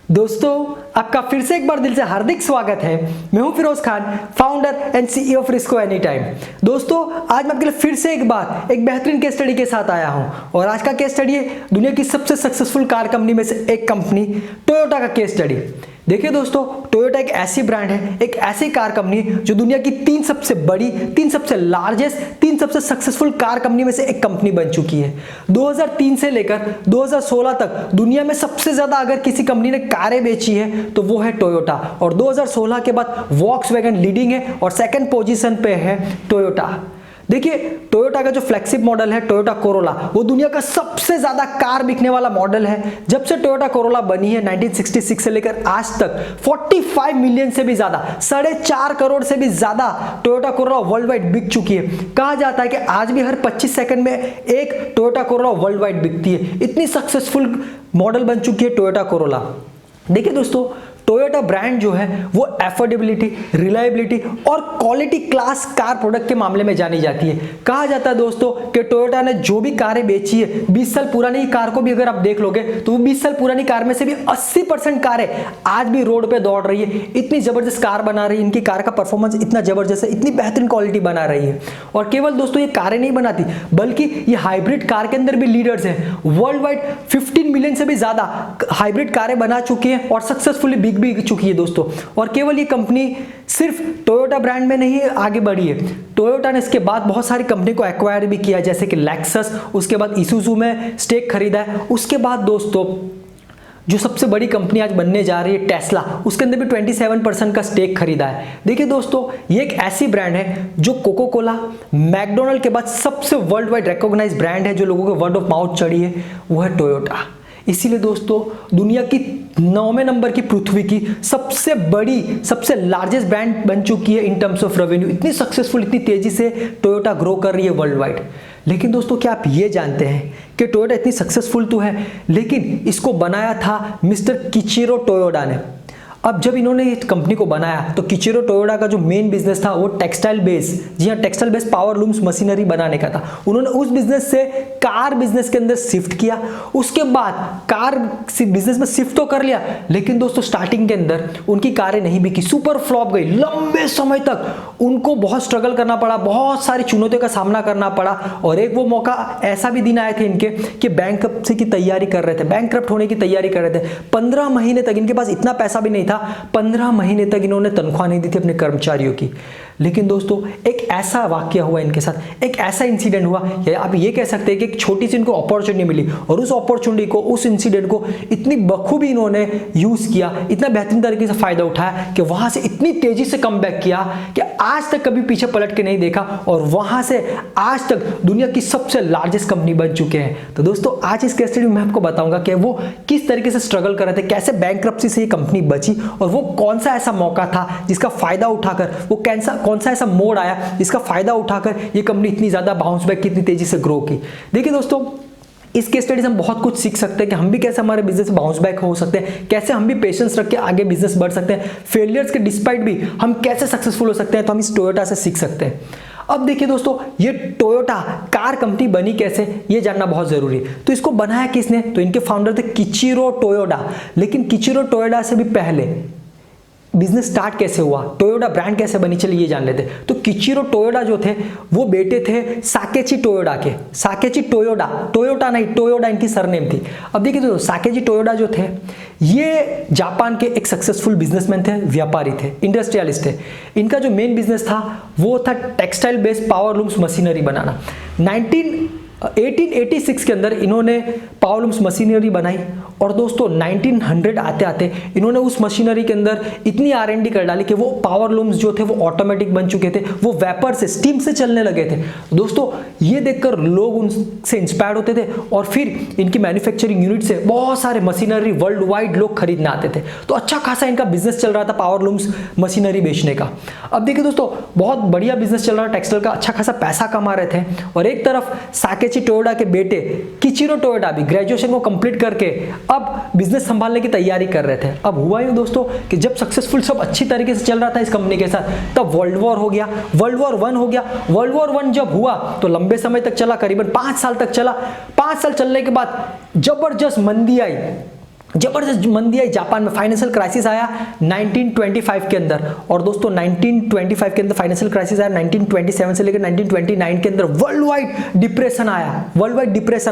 दोस्तों, आपका फिर से एक बार दिल से हार्दिक स्वागत है। मैं हूं Firoz Khan, founder and CEO of Risko any time. दोस्तों, आज मैं आपके लिए फिर से एक बेहतरीन केस स्टडी के साथ आया हूं और आज का केस स्टडी है दुनिया की सबसे सक्सेसफुल कार कंपनी में से एक कंपनी टोयोटा का केस स्टडी। देखिए दोस्तों, टोयोटा एक ऐसी ब्रांड है, एक ऐसी कार कंपनी जो दुनिया की तीन सबसे बड़ी, तीन सबसे लार्जेस्ट, तीन सबसे सक्सेसफुल कार कंपनी में से एक कंपनी बन चुकी है। 2003 से लेकर 2016 तक दुनिया में सबसे ज्यादा अगर किसी कंपनी ने कारें बेची है तो वो है टोयोटा, और 2016 के बाद वॉक्सवैगन लीडिंग है और सेकंड पोजीशन पे है टोयोटा। देखिए, टोयोटा का जो फ्लैगशिप मॉडल है टोयोटा कोरोला, वो दुनिया का सबसे ज्यादा कार बिकने वाला मॉडल है। जब से टोयोटा कोरोला बनी है 1966 से लेकर आज तक 45 मिलियन से भी ज्यादा, 4.5 करोड़ से भी ज्यादा टोयोटा कोरोला वर्ल्ड वाइड बिक चुकी है। कहा जाता है कि आज भी हर 25 सेकंड में एक टोयोटा कोरोला वर्ल्ड वाइड बिकती है। इतनी सक्सेसफुल मॉडल बन चुकी है टोयोटा कोरोला। देखिए दोस्तों, टोयोटा ब्रांड जो है वो एफोर्डेबिलिटी, रिलायबिलिटी और क्वालिटी क्लास कार प्रोडक्ट के मामले में जानी जाती है। कहा जाता है दोस्तों कि टोयोटा ने जो भी कारें बेची है, 20 साल पुरानी कार को भी अगर आप देख लोगे तो वो 20 साल पुरानी कार में से भी 80% कारें आज भी रोड पे दौड़ रही है। इतनी जबरदस्त कार बना रही है, इनकी कार का परफॉर्मेंस इतना जबरदस्त है, इतनी बेहतरीन क्वालिटी बना रही है। और केवल दोस्तों ये कारें नहीं बनाती, बल्कि ये हाइब्रिड कार के अंदर भी लीडर्स हैं। वर्ल्ड वाइड 15 मिलियन से भी ज्यादा हाइब्रिड कारें बना चुकी हैं और सक्सेसफुली बिक चुकी है दोस्तों। और केवल ये कंपनी सिर्फ टोयोटा ब्रांड में नहीं आगे बढ़ी है, टोयोटा ने इसके बाद बहुत सारी कंपनी को एक्वायर भी किया, जैसे कि लेक्सस, उसके बाद इसूजू में स्टेक खरीदा है। उसके बाद दोस्तों जो सबसे बड़ी कंपनी आज बनने जा रही है टेस्ला, उसके अंदर भी 27% का स्टेक खरीदा है। देखिए दोस्तों, ये एक ऐसी ब्रांड है जो कोको कोला, मैकडोनल्ड के बाद सबसे वर्ल्ड वाइड रिकॉग्नाइज्ड ब्रांड है, जो लोगों को वर्ड ऑफ माउथ चढ़ी है, वो है टोयोटा। इसीलिए दोस्तों दुनिया की 9वें नंबर की पृथ्वी की सबसे बड़ी, सबसे लार्जेस्ट ब्रांड बन चुकी है इन टर्म्स ऑफ रेवेन्यू। इतनी सक्सेसफुल, इतनी तेजी से टोयोटा ग्रो कर रही है वर्ल्ड वाइड। लेकिन दोस्तों, क्या आप ये जानते हैं कि टोयोटा इतनी सक्सेसफुल तो है, लेकिन इसको बनाया था मिस्टर किचिरो टोयोडा ने। अब जब इन्होंने इस कंपनी को बनाया तो किचिरो टोयोडा का जो मेन बिजनेस था वो टेक्सटाइल बेस, जी हाँ, textile base power looms machinery बनाने का था। उन्होंने उस बिजनेस से कार बिजनेस के अंदर शिफ्ट किया। उसके बाद कार बिजनेस में शिफ्ट तो कर लिया, लेकिन दोस्तों स्टार्टिंग के अंदर उनकी कारें नहीं बिकी, सुपर फ्लॉप गई। लंबे समय तक उनको बहुत स्ट्रगल करना पड़ा, बहुत सारी चुनौतियों का सामना करना पड़ा। और एक वो मौका ऐसा भी दिन आए थे इनके कि बैंकरप्सी की तैयारी कर रहे थे, बैंकरप्ट होने की तैयारी कर रहे थे। 15 महीने तक इनके पास इतना पैसा भी नहीं था, 15 महीने तक इन्होंने तनख्वाह नहीं दी थी अपने कर्मचारियों की। लेकिन दोस्तों एक ऐसा वाक्य हुआ इनके साथ, एक ऐसा इंसिडेंट हुआ, या आप ये कह सकते हैं कि एक छोटी सी इनको अपॉर्चुनिटी मिली और उस अपॉर्चुनिटी को, उस इंसिडेंट को इतनी बखूबी इन्होंने यूज किया, इतना बेहतरीन तरीके से फायदा उठाया कि वहां से इतनी तेजी से कम बैक किया कि आज तक कभी पीछे पलट के नहीं देखा, और वहां से आज तक दुनिया की सबसे लार्जेस्ट कंपनी बन चुके हैं। तो दोस्तों आज इस केस स्टडी में मैं आपको बताऊंगा कि वो किस तरीके से स्ट्रगल कर रहे थे, कैसे बैंकरप्सी से ये कंपनी बची, और वो कौन सा ऐसा मौका था जिसका फायदा उठाकर, वो कौन सा ऐसा मोड़ आया जिसका फायदा उठाकर ये कंपनी इतनी ज्यादा बाउंस बैक, कितनी तेजी से ग्रो की। देखिए दोस्तों, इस केस स्टडी से हम बहुत कुछ सीख सकते हैं कि हम भी कैसे हमारे बिजनेस बाउंस बैक हो सकते हैं, कैसे हम भी पेशेंस रख के आगे बिजनेस बढ़ सकते हैं, फेलियर्स के डिस्पाइट भी हम कैसे सक्सेसफुल हो सकते हैं। तो हम इस टोयोटा से सीख सकते हैं। अब देखिए दोस्तों, ये टोयोटा कार कंपनी बनी कैसे, ये जानना बहुत जरूरी है। तो इसको बनाया किसने, तो इनके फाउंडर थे किचिरो टोयोडा। लेकिन किचिरो टोयोडा से भी पहले बिजनेस स्टार्ट कैसे हुआ, टोयोटा ब्रांड कैसे बनी, चलिए ये जान लेते हैं। तो किचिरो टोयोडा जो थे वो बेटे थे साकेची टोयोडा के। साकेची टोयोडा, टोयोटा नहीं, टोयोडा इनकी सरनेम थी। अब देखिए दोस्तों, साकेची टोयोडा जो थे ये जापान के एक सक्सेसफुल बिजनेसमैन थे, व्यापारी थे, इंडस्ट्रियलिस्ट थे। इनका जो मेन बिजनेस था वो था textile based power looms machinery बनाना। 1886 के अंदर इन्होंने पावर लूम्स मशीनरी बनाई, और दोस्तों 1900 आते आते इन्होंने उस मशीनरी के अंदर इतनी R&D कर डाली कि वो पावर लूम्स जो थे वो ऑटोमेटिक बन चुके थे, वो वेपर से, स्टीम से चलने लगे थे। दोस्तों ये देखकर लोग उनसे इंस्पायर्ड होते थे, और फिर इनकी मैन्युफैक्चरिंग यूनिट से बहुत सारे मशीनरी वर्ल्ड वाइड लोग खरीदने आते थे। तो अच्छा खासा इनका बिजनेस चल रहा था पावर लूम्स मशीनरी बेचने का। अब देखिए दोस्तों, बहुत बढ़िया बिजनेस चल रहा है टेक्सटाइल का, अच्छा खासा पैसा कमा रहे थे। और एक तरफ साकेची टोयोडा के बेटे किचिरो टोयोडा भी ग्रेजुएशन को कंप्लीट करके अब बिजनेस संभालने की तैयारी कर रहे थे। अब हुआ यूं दोस्तों कि जब सक्सेसफुल सब अच्छी तरीके से चल रहा था इस कंपनी के साथ, तब वर्ल्ड वॉर हो गया, वर्ल्ड वॉर 1 हो गया। वर्ल्ड वॉर 1 जब हुआ तो लंबे समय तक चला, करीबन 5 साल तक चला। 5 साल चलने के बाद जबरदस्त मंदी आई, जबरदस्त मंदी आई जापान में, फाइनेंशियल क्राइसिस आया 1925 के अंदर। और दोस्तों 1925 के अंदर फाइनेंशियल क्राइसिस आया, 1927 से लेकर 1929 के अंदर वर्ल्ड वाइड डिप्रेशन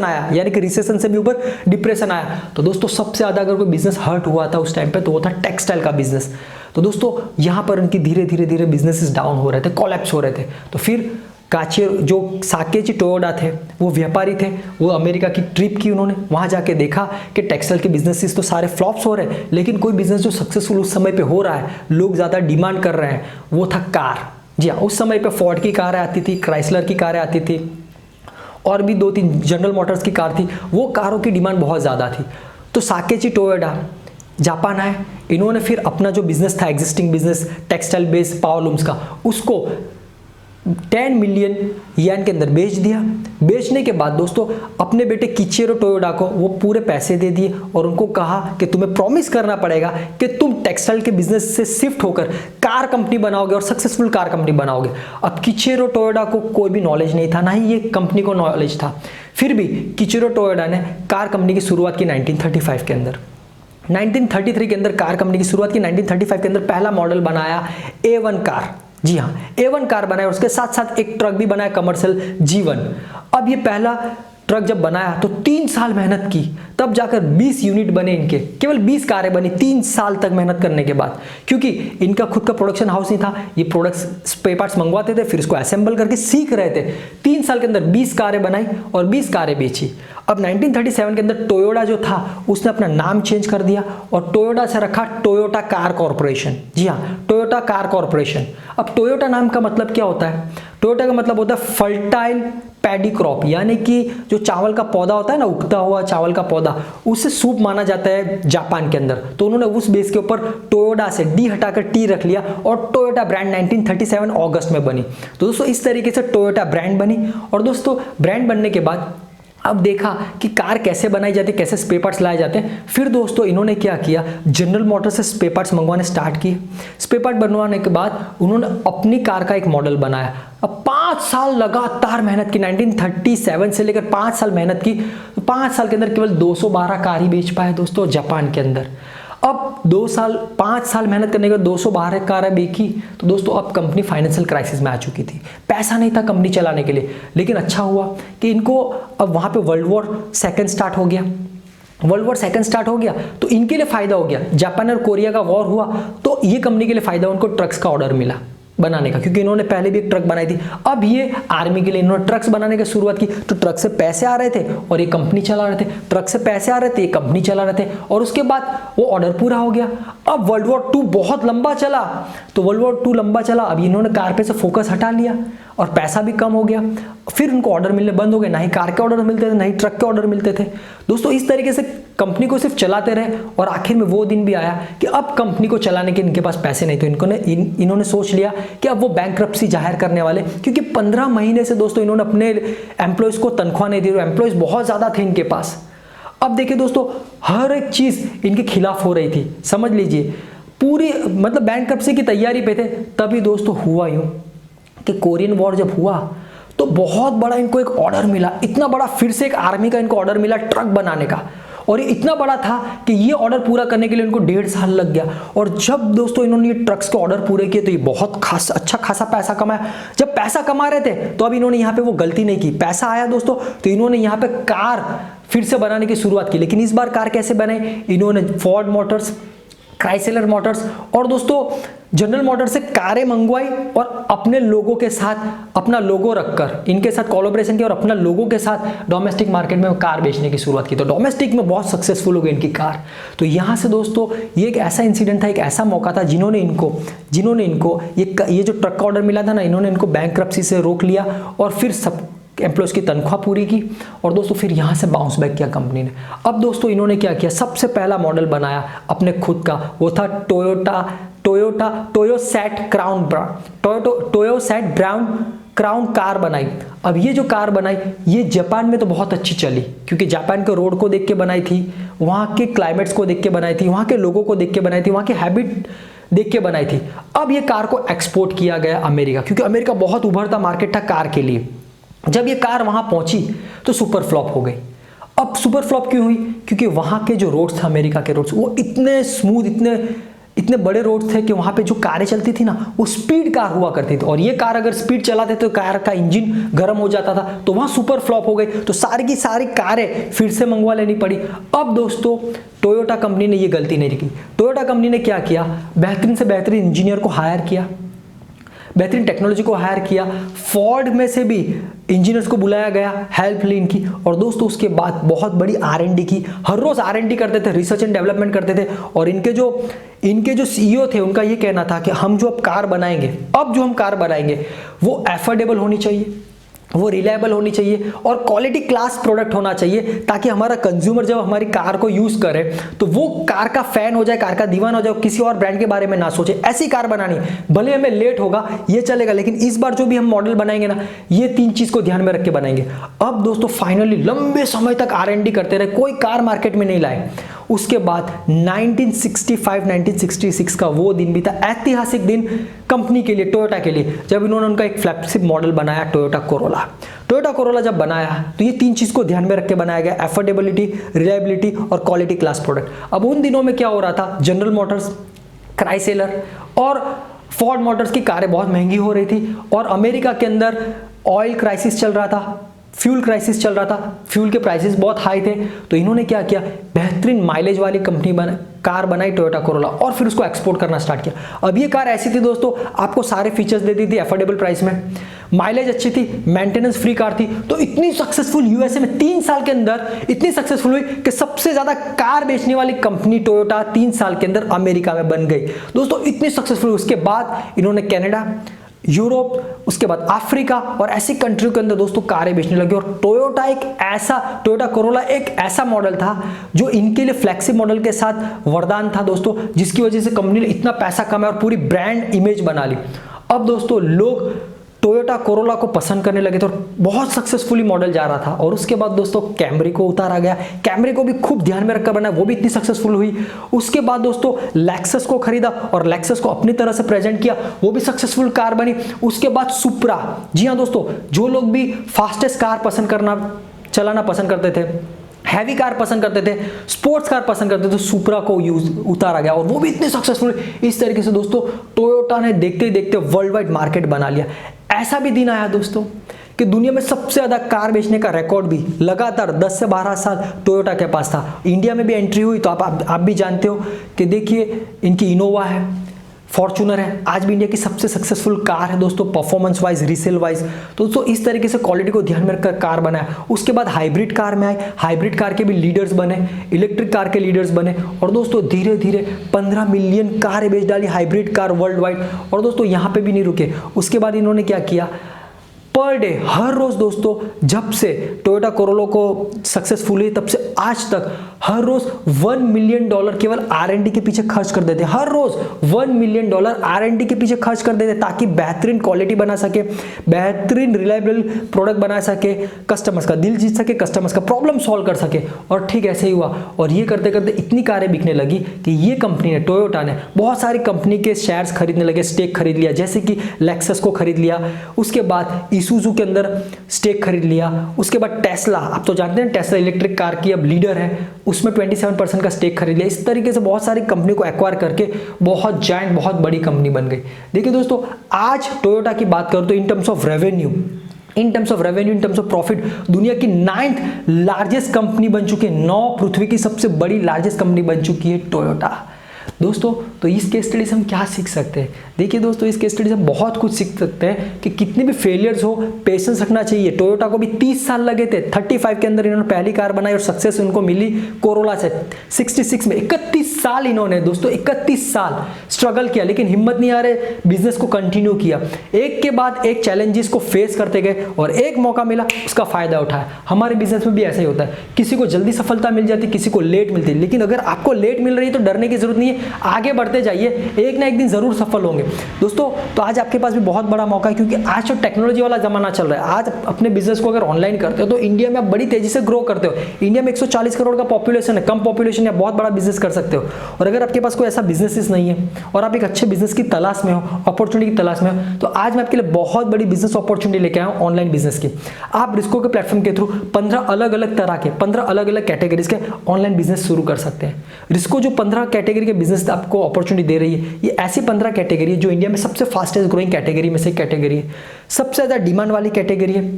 आया, यानी कि रिसेशन से भी ऊपर डिप्रेशन आया। तो दोस्तों सबसे ज्यादा अगर कोई बिजनेस हर्ट हुआ था उस टाइम पे तो वो था टेक्सटाइल का बिजनेस। तो दोस्तों यहाँ पर उनकी धीरे धीरे बिजनेसेस डाउन हो रहे थे, कोलैप्स हो रहे थे। तो फिर जो साकेची टोयोडा थे, वो व्यापारी थे, वो अमेरिका की ट्रिप की उन्होंने, वहाँ जाके देखा कि टेक्सटाइल के बिजनेसेस तो सारे फ्लॉप्स हो रहे हैं, लेकिन कोई बिजनेस जो सक्सेसफुल उस समय पे हो रहा है, लोग ज़्यादा डिमांड कर रहे हैं, वो था कार। जी हाँ, उस समय पे फोर्ड की कारें आती थी, क्राइसलर की कारें आती थी, और भी 2-3 जनरल मोटर्स की कार थी। वो कारों की डिमांड बहुत ज़्यादा थी। तो साकेची टोयोडा जापान आए, इन्होंने फिर अपना जो बिजनेस था, existing business textile based power looms का, उसको 10 मिलियन येन के अंदर बेच दिया। बेचने के बाद दोस्तों अपने बेटे किचिरो टोयोडा को वो पूरे पैसे दे दिए और उनको कहा कि तुम्हें प्रॉमिस करना पड़ेगा कि तुम टेक्सटाइल के बिजनेस से शिफ्ट होकर कार कंपनी बनाओगे और सक्सेसफुल कार कंपनी बनाओगे। अब किचिरो टोयोडा को कोई भी नॉलेज नहीं था, ना ही ये कंपनी को नॉलेज था। फिर भी किचिरो टोयोडा ने कार कंपनी की शुरुआत की 1935 के अंदर। 1933 के अंदर कार कंपनी की शुरुआत की, 1935 के अंदर पहला मॉडल बनाया A1 कार। जी हाँ, A1 कार बनाया, उसके साथ साथ एक ट्रक भी बनाया कमर्शियल G1। अब ये पहला ट्रक जब बनाया तो 3 साल मेहनत की, तब जाकर 20 यूनिट बने इनके, केवल 20 कारें बनी 3 साल तक मेहनत करने के बाद। क्योंकि इनका खुद का प्रोडक्शन हाउस नहीं था, ये प्रोडक्ट्स स्पेयर पार्ट्स मंगवाते थे, फिर इसको असेंबल करके सीख रहे थे। 3 साल के अंदर 20 कारें बनाई और 20 कारें बेची। अब 1937 के अंदर टोयोडा जो था उसने अपना नाम चेंज कर दिया और टोयोडा से रखा टोयोटा कार कॉर्पोरेशन। जी हाँ, टोयोटा कार कॉर्पोरेशन। अब टोयोटा नाम का मतलब क्या होता है? टोयोटा का मतलब होता है फर्टाइल पैडी क्रॉप, यानी कि जो चावल का पौधा होता है ना, उगता हुआ चावल का पौधा, उससे सूप माना जाता है जापान के अंदर। तो उन्होंने उस बेस के ऊपर टोयोडा से डी हटाकर टी रख लिया और टोयोटा ब्रांड 1937 अगस्त में बनी। तो दोस्तों इस तरीके से टोयोटा ब्रांड बनी। और दोस्तों ब्रांड बनने के बाद अब देखा कि कार कैसे बनाई जाती है, कैसे स्पेयर पार्ट्स लाए जाते हैं। फिर दोस्तों इन्होंने क्या किया, जनरल मोटर से स्पेयर पार्ट्स मंगवाने स्टार्ट किए। स्पेयर पार्ट बनवाने के बाद उन्होंने अपनी कार का एक मॉडल बनाया। अब 5 साल लगातार मेहनत की, 1937 से लेकर 5 साल मेहनत की। 5 साल के अंदर केवल 212 कार ही बेच पाए दोस्तों जापान के अंदर। अब 5 साल मेहनत करने के बाद 212 कारें बेची। तो दोस्तों अब कंपनी फाइनेंशियल क्राइसिस में आ चुकी थी, पैसा नहीं था कंपनी चलाने के लिए। लेकिन अच्छा हुआ कि इनको अब वहाँ पे वर्ल्ड वॉर सेकंड स्टार्ट हो गया तो इनके लिए फायदा हो गया। जापान और कोरिया का वॉर हुआ तो ये कंपनी के लिए फायदा, उनको ट्रक्स का ऑर्डर मिला बनाने का, क्योंकि इन्होंने पहले भी एक ट्रक बनाई थी। अब ये आर्मी के लिए इन्होंने ट्रक्स बनाने की शुरुआत की। तो ट्रक से पैसे आ रहे थे और ये कंपनी चला रहे थे, ट्रक से पैसे आ रहे थे, ये कंपनी चला रहे थे। और उसके बाद वो ऑर्डर पूरा हो गया। अब वर्ल्ड वॉर 2 बहुत लंबा चला, तो वर्ल्ड वॉर 2 लंबा चला, अब इन्होंने कार पे से फोकस हटा लिया और पैसा भी कम हो गया। फिर उनको ऑर्डर मिलने बंद हो गए, ना ही कार के ऑर्डर मिलते थे, ना ही ट्रक के ऑर्डर मिलते थे। दोस्तों इस तरीके से कंपनी को सिर्फ चलाते रहे और आखिर में वो दिन भी आया कि अब कंपनी को चलाने के इनके पास पैसे नहीं, तो इन्होंने सोच लिया कि अब वो बैंकरप्सी जाहिर करने वाले। क्योंकि 15 महीने से दोस्तों इन्होंने अपने एम्प्लॉयज को तनख्वाह नहीं दी, एम्प्लॉयज बहुत ज्यादा थे इनके पास। अब देखिए दोस्तों हर एक चीज इनके खिलाफ हो रही थी, समझ लीजिए पूरी, मतलब बैंकरप्सी की तैयारी पे थे। तभी दोस्तों हुआ यूं कि कोरियन वॉर जब हुआ तो बहुत बड़ा इनको एक ऑर्डर मिला, इतना बड़ा, फिर से एक आर्मी का इनको ऑर्डर मिला ट्रक बनाने का। और ये इतना बड़ा था कि ये ऑर्डर पूरा करने के लिए इनको 1.5 साल लग गया। और जब दोस्तों इन्होंने ये ट्रक्स के ऑर्डर पूरे किए तो ये बहुत अच्छा खासा पैसा कमाया। जब पैसा कमा रहे थे तो अब इन्होंने यहाँ पे वो गलती नहीं की, पैसा आया दोस्तों तो इन्होंने यहाँ पे कार फिर से बनाने की शुरुआत की। लेकिन इस बार कार कैसे बने, इन्होंने फोर्ड मोटर्स, क्राइसलर मोटर्स और दोस्तों जनरल मोटर्स से कारें मंगवाई और अपने लोगों के साथ अपना लोगो रखकर इनके साथ कोलैबोरेशन किया और अपना लोगों के साथ डोमेस्टिक मार्केट में कार बेचने की शुरुआत की। तो डोमेस्टिक में बहुत सक्सेसफुल हो गई इनकी कार। तो यहाँ से दोस्तों ये एक ऐसा इंसिडेंट था, एक ऐसा मौका था जिन्होंने इनको ये जो ट्रक का ऑर्डर मिला था ना, इन्होंने इनको बैंकरप्सी से रोक लिया और फिर सब एम्प्लॉयज की तनख्वाह पूरी की। और दोस्तों फिर यहाँ से बाउंस बैक किया कंपनी ने। अब दोस्तों इन्होंने क्या किया, सबसे पहला मॉडल बनाया अपने खुद का, वो था टोयोसैट ब्राउन क्राउन कार बनाई। अब ये जो कार बनाई ये जापान में तो बहुत अच्छी चली, क्योंकि जापान के रोड को देख के बनाई थी, वहाँ के क्लाइमेट्स को देख के बनाई थी, वहाँ के लोगों को देख के बनाई थी, वहाँ के हैबिट देख के बनाई थी। अब ये कार को एक्सपोर्ट किया गया अमेरिका, क्योंकि अमेरिका बहुत उभरता मार्केट था कार के लिए। जब ये कार वहां पहुंची तो सुपर फ्लॉप हो गई। अब सुपर फ्लॉप क्यों हुई? क्योंकि वहाँ के जो रोड्स थे, अमेरिका के रोड्स, वो इतने स्मूथ, इतने बड़े रोड्स थे कि वहाँ पे जो कारें चलती थी ना, वो स्पीड कार हुआ करती थी, और ये कार अगर स्पीड चलाते तो कार का इंजन गर्म हो जाता था, तो वहाँ सुपर फ्लॉप हो गई। तो सारी की सारी कारें फिर से मंगवा लेनी पड़ी। अब दोस्तों टोयोटा कंपनी ने ये गलती नहीं की। टोयोटा कंपनी ने क्या किया, बेहतरीन से बेहतरीन इंजीनियर को हायर किया, बेहतरीन टेक्नोलॉजी को हायर किया, फोर्ड में से भी इंजीनियर्स को बुलाया गया हेल्प ली इनकी, और दोस्तों उसके बाद बहुत बड़ी R&D की। हर रोज R&D करते थे, रिसर्च एंड डेवलपमेंट करते थे, और इनके जो CEO थे उनका ये कहना था कि हम जो अब कार बनाएंगे वो एफोर्डेबल होनी चाहिए, वो रिलायबल होनी चाहिए, और क्वालिटी क्लास प्रोडक्ट होना चाहिए, ताकि हमारा कंज्यूमर जब हमारी कार को यूज करे तो वो कार का फैन हो जाए, कार का दीवाना हो जाए, किसी और ब्रांड के बारे में ना सोचे। ऐसी कार बनानी, भले हमें लेट होगा ये चलेगा, लेकिन इस बार जो भी हम मॉडल बनाएंगे ना, ये 3 चीज को ध्यान में रख के बनाएंगे। अब दोस्तों फाइनली लंबे समय तक R&D करते रहे, कोई कार मार्केट में नहीं लाए। उसके बाद 1965-1966 का वो दिन भी था, ऐतिहासिक दिन कंपनी के लिए, टोयोटा के लिए, जब इन्होंने उनका एक फ्लैगशिप मॉडल बनाया, टोयोटा कोरोला जब बनाया तो ये 3 चीज को ध्यान में रख के बनाया गया, एफोर्डेबिलिटी, रिलायबिलिटी और क्वालिटी क्लास प्रोडक्ट। अब उन दिनों में क्या हो रहा था, जनरल मोटर्स, क्राइसलर और फोर्ड मोटर्स की कारें बहुत महंगी हो रही थी, और अमेरिका के अंदर ऑयल क्राइसिस चल रहा था, फ्यूल क्राइसिस चल रहा था, फ्यूल के प्राइसेस बहुत हाई थे। तो इन्होंने क्या किया, बेहतरीन माइलेज वाली कार बनाई टोयोटा कोरोला, और फिर उसको एक्सपोर्ट करना स्टार्ट किया। अब ये कार ऐसी थी दोस्तों, आपको सारे फीचर्स देती थी अफोर्डेबल प्राइस में, माइलेज अच्छी थी, मेंटेनेंस फ्री कार थी। तो इतनी सक्सेसफुल यूएसए में 3 साल के अंदर इतनी सक्सेसफुल हुई कि सबसे ज्यादा कार बेचने वाली कंपनी टोयोटा 3 साल के अंदर अमेरिका में बन गई दोस्तों, इतनी सक्सेसफुल। उसके बाद इन्होंने कनाडा, यूरोप, उसके बाद अफ्रीका और ऐसी कंट्रियों के अंदर दोस्तों कारें बेचने लगे। और टोयोटा कोरोला एक ऐसा मॉडल था जो इनके लिए फ्लैगशिप मॉडल के साथ वरदान था दोस्तों, जिसकी वजह से कंपनी ने इतना पैसा कमाया और पूरी ब्रांड इमेज बना ली। अब दोस्तों लोग टोयोटा कोरोला को पसंद करने लगे थे, और बहुत सक्सेसफुली मॉडल जा रहा था। और उसके बाद दोस्तों कैमरी को उतारा गया, कैमरी को भी खूब ध्यान में रखकर बनाया, वो भी इतनी सक्सेसफुल हुई। उसके बाद दोस्तों लेक्सस को खरीदा और लेक्सस को अपनी तरह से प्रेजेंट किया, वो भी सक्सेसफुल कार बनी। उसके बाद सुप्रा, जी हाँ दोस्तों, जो लोग भी फास्टेस्ट कार चलाना पसंद करते थे, हैवी कार पसंद करते थे, स्पोर्ट्स कार पसंद करते थे, सुप्रा को उतारा गया, और वो भी इतने सक्सेसफुल। इस तरीके से दोस्तों टोयोटा ने देखते ही देखते वर्ल्ड वाइड मार्केट बना लिया। ऐसा भी दिन आया दोस्तों कि दुनिया में सबसे ज्यादा कार बेचने का रिकॉर्ड भी लगातार 10 से 12 साल टोयोटा के पास था। इंडिया में भी एंट्री हुई तो आप भी जानते हो कि देखिए इनकी इनोवा है, फॉर्च्यूनर है, आज भी इंडिया की सबसे सक्सेसफुल कार है दोस्तों, परफॉर्मेंस वाइज, रीसेल वाइज। तो दोस्तों इस तरीके से क्वालिटी को ध्यान में रखकर कार बनाया। उसके बाद हाइब्रिड कार में आए, हाइब्रिड कार के भी लीडर्स बने, इलेक्ट्रिक कार के लीडर्स बने, और दोस्तों धीरे धीरे 15 मिलियन कारें बेच डाली हाइब्रिड कार वर्ल्ड वाइड। और दोस्तों यहाँ पे भी नहीं रुके, उसके बाद इन्होंने क्या किया, पर डे, हर रोज दोस्तों, जब से टोयोटा कोरोला को सक्सेसफुल हुई तब से आज तक हर रोज $1 मिलियन केवल R&D के पीछे खर्च कर देते। हर रोज $1 मिलियन R&D के पीछे खर्च कर देते, ताकि बेहतरीन क्वालिटी बना सके, बेहतरीन रिलायबल प्रोडक्ट बना सके, कस्टमर्स का दिल जीत सके, कस्टमर्स का प्रॉब्लम सॉल्व कर सके। और ठीक ऐसे ही हुआ, और ये करते करते इतनी कारें बिकने लगी कि ये कंपनी ने, टोयोटा ने, बहुत सारी कंपनी के शेयर्स खरीदने लगे, स्टेक खरीद लिया, जैसे कि लेक्सस को खरीद लिया, उसके बाद ईसुजू के अंदर स्टेक खरीद लिया, उसके बाद टेस्ला, आप तो जानते हैं टेस्ला इलेक्ट्रिक कार की अब लीडर है, उसमें 27% का स्टेक खरीद लिया। इस तरीके से बहुत सारी कंपनी को एक्वायर करके बहुत जायंट, बहुत बड़ी कंपनी बन गई। देखिए दोस्तों, आज टोयोटा की बात करूं तो in terms of revenue, in terms of profit दुनिया की 9th लार्जेस्ट कंपनी बन चुकी है, 9 पृथ्वी की सबसे बड़ी लार्जेस्ट कंपनी बन चुकी है टोयोटा। दोस्तों तो इस केस स्टडी से हम क्या सीख सकते हैं? देखिए दोस्तों, इस केस स्टडी से बहुत कुछ सीख सकते हैं कि कितने भी फेलियर्स हो, पेशेंस रखना चाहिए। टोयोटा को भी 30 साल लगे थे, 35 के अंदर इन्होंने पहली कार बनाई और सक्सेस उनको मिली कोरोला से। 66 में 31 साल इन्होंने दोस्तों 31 साल स्ट्रगल किया, लेकिन हिम्मत नहीं आ रहे, बिजनेस को कंटिन्यू किया, एक के बाद एक चैलेंजेस को फेस करते गए और एक मौका मिला उसका फायदा उठाया। हमारे बिजनेस में भी ऐसा ही होता है, किसी को जल्दी सफलता मिल जाती, किसी को लेट मिलती, लेकिन अगर आपको लेट मिल रही है तो डरने की जरूरत नहीं है, आगे बढ़ते जाइए, एक ना एक दिन जरूर सफल होंगे। दोस्तों तो आज आपके पास भी बहुत बड़ा मौका है, क्योंकि आज तो टेक्नोलॉजी वाला जमाना चल रहा है। आज अपने बिजनेस को अगर ऑनलाइन करते हो तो इंडिया में आप बड़ी तेजी से ग्रो करते हो। इंडिया में 140 करोड़ का पॉपुलेशन है, कम पॉपुलेशन है, बहुत बड़ा बिजनेस कर सकते हो। और अगर आपके पास कोई ऐसा बिजनेस नहीं है और आप एक अच्छे बिजनेस की तलाश में हो, अपॉर्चुनिटी की तलाश में हो, तो आज मैं आपके लिए बहुत बड़ी बिजनेस अपॉर्चुनिटी लेके आया हूं ऑनलाइन बिजनेस की। आप रिस्को के प्लेटफॉर्म के थ्रू 15 अलग अलग तरह के 15 अलग अलग कैटेगरीज के ऑनलाइन बिजनेस शुरू कर सकते हैं। रिस्को जो 15 कैटेगरी के बिजनेस आपको अपॉर्चुनिटी दे रही है, ये ऐसी 15 कैटेगरी है जो इंडिया में सबसे फास्टेस्ट ग्रोइंग कैटेगरी में से कैटेगरी है, सबसे ज़्यादा डिमांड वाली कैटेगरी है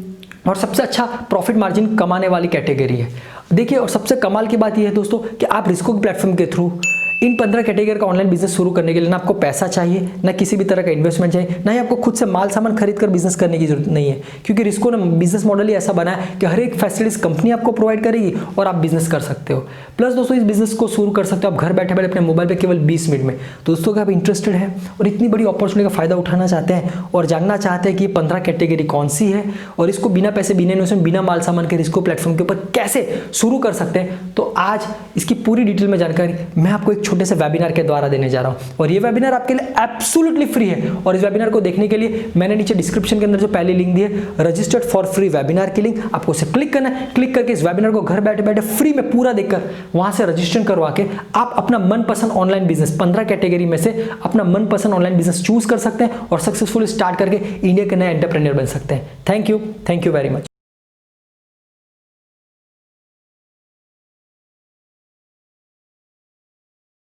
और सबसे अच्छा प्रॉफिट मार्जिन कमाने वाली कैटेगरी है। देखिए, और सबसे कमाल की बात यह है दोस्तों कि आप रिस्को के प्लेटफॉर्म के थ्रू इन 15 कैटेगरी का ऑनलाइन बिजनेस शुरू करने के लिए ना आपको पैसा चाहिए, ना किसी भी तरह का इन्वेस्टमेंट चाहिए, ना ही आपको खुद से माल सामान खरीद कर बिजनेस करने की जरूरत नहीं है, क्योंकि रिस्को ने बिजनेस मॉडल ही ऐसा बना है कि हर एक फैसिलिटीज कंपनी आपको प्रोवाइड करेगी और आप बिजनेस कर सकते हो। प्लस दोस्तों, इस बिजनेस को शुरू कर सकते हो आप घर बैठे बैठे अपने मोबाइल पर केवल 20 मिनट में। दोस्तों, अगर आप इंटरेस्टेड है और इतनी बड़ी अपॉर्चुनिटी का फायदा उठाना चाहते हैं और जानना चाहते हैं कि ये 15 कैटेगरी कौन सी है और इसको बिना पैसे, बिना इन्वेस्टमेंट, बिना माल सामान के रिस्को प्लेटफॉर्म के ऊपर कैसे शुरू कर सकते हैं, तो आज इसकी पूरी डिटेल में जानकारी मैं आपको एक छोटे से वेबिनार के द्वारा देने जा रहा हूं। और ये वेबिनार आपके लिए एब्सोल्युटली फ्री है और इस वेबिनार को देखने के लिए मैंने नीचे डिस्क्रिप्शन के अंदर जो पहली लिंक दी है, रजिस्टर्ड फॉर फ्री वेबिनार की लिंक, आपको उसे क्लिक करना है। क्लिक करके इस वेबिनार को घर बैठे बैठे फ्री में पूरा देखकर वहां से रजिस्ट्रेशन करवा के आप अपना मनपसंद ऑनलाइन बिजनेस 15 कैटेगरी में से अपना मनपसंद ऑनलाइन बिजनेस चूज कर सकते हैं और सक्सेसफुली स्टार्ट करके इंडिया के नए एंटरप्रेन्योर बन सकते हैं। Thank you very much.